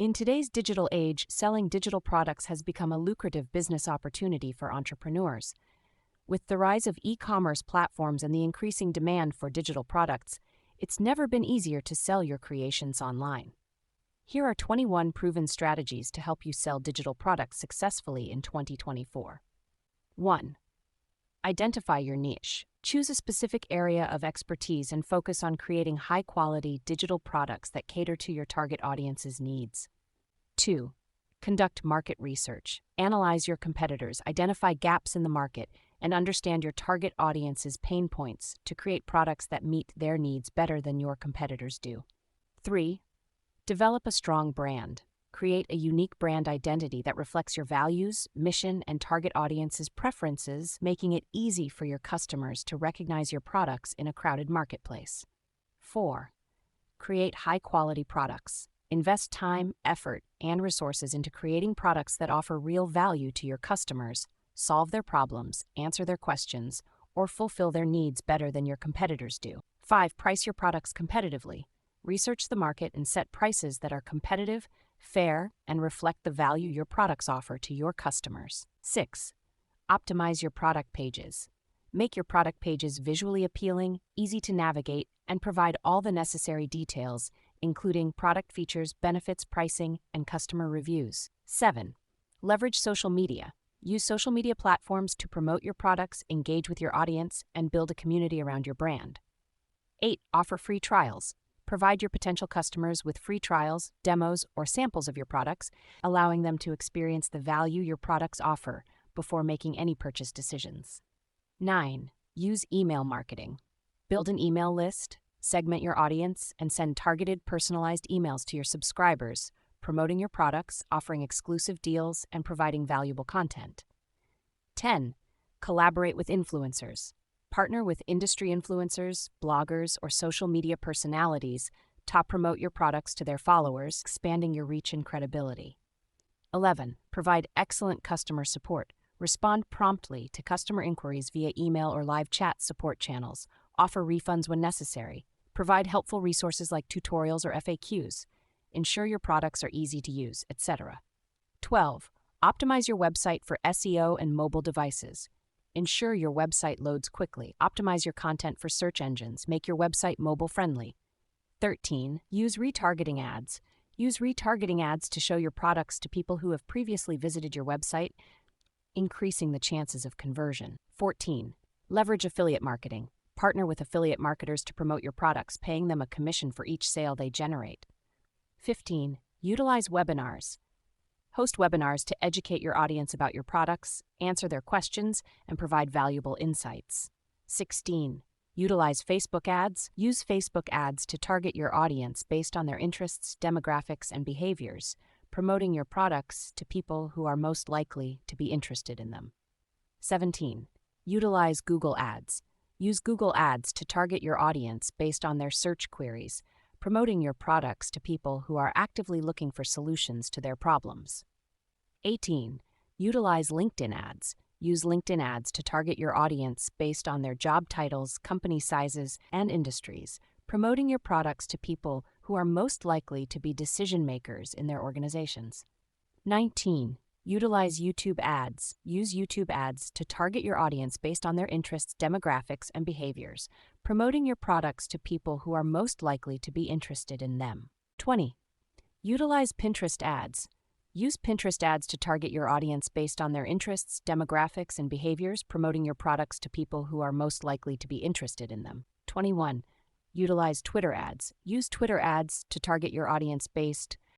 In today's digital age, selling digital products has become a lucrative business opportunity for entrepreneurs. With the rise of e-commerce platforms and the increasing demand for digital products, it's never been easier to sell your creations online. Here are 21 proven strategies to help you sell digital products successfully in 2024. 1. Identify your niche. Choose a specific area of expertise and focus on creating high-quality digital products that cater to your target audience's needs. 2. Conduct market research. Analyze your competitors, identify gaps in the market, and understand your target audience's pain points to create products that meet their needs better than your competitors do. 3. Develop a strong brand. Create a unique brand identity that reflects your values, mission, and target audience's preferences, making it easy for your customers to recognize your products in a crowded marketplace. 4. Create high-quality products. Invest time, effort, and resources into creating products that offer real value to your customers, solve their problems, answer their questions, or fulfill their needs better than your competitors do. 5. Price your products competitively. Research the market and set prices that are competitive, fair, and reflect the value your products offer to your customers. 6. Optimize your product pages. Make your product pages visually appealing, easy to navigate, and provide all the necessary details, including product features, benefits, pricing, and customer reviews. 7. Leverage social media. Use social media platforms to promote your products, engage with your audience, and build a community around your brand. 8. Offer free trials. Provide your potential customers with free trials, demos, or samples of your products, allowing them to experience the value your products offer before making any purchase decisions. 9. Use email marketing. Build an email list, segment your audience, and send targeted, personalized emails to your subscribers, promoting your products, offering exclusive deals, and providing valuable content. 10. Collaborate with influencers. Partner with industry influencers, bloggers, or social media personalities to promote your products to their followers, expanding your reach and credibility. 11. Provide excellent customer support. Respond promptly to customer inquiries via email or live chat support channels. Offer refunds when necessary. Provide helpful resources like tutorials or FAQs. Ensure your products are easy to use, etc. 12. Optimize your website for SEO and mobile devices. Ensure your website loads quickly. Optimize your content for search engines. Make your website mobile-friendly. 13. Use retargeting ads. Use retargeting ads to show your products to people who have previously visited your website, increasing the chances of conversion. 14. Leverage affiliate marketing. Partner with affiliate marketers to promote your products, paying them a commission for each sale they generate. 15. Utilize webinars. Host webinars to educate your audience about your products, answer their questions, and provide valuable insights. 16. Utilize Facebook ads. Use Facebook ads to target your audience based on their interests, demographics, and behaviors, promoting your products to people who are most likely to be interested in them. 17. Utilize Google ads. Use Google ads to target your audience based on their search queries, promoting your products to people who are actively looking for solutions to their problems. 18. Utilize LinkedIn ads. Use LinkedIn ads to target your audience based on their job titles, company sizes, and industries, promoting your products to people who are most likely to be decision makers in their organizations. 19. Utilize YouTube ads. Use YouTube ads to target your audience based on their interests, demographics, and behaviors, promoting your products to people who are most likely to be interested in them. 20. Utilize Pinterest ads. Use Pinterest ads to target your audience based on their interests, demographics, and behaviors, promoting your products to people who are most likely to be interested in them. 21. Utilize Twitter ads. Use Twitter ads to target your audience based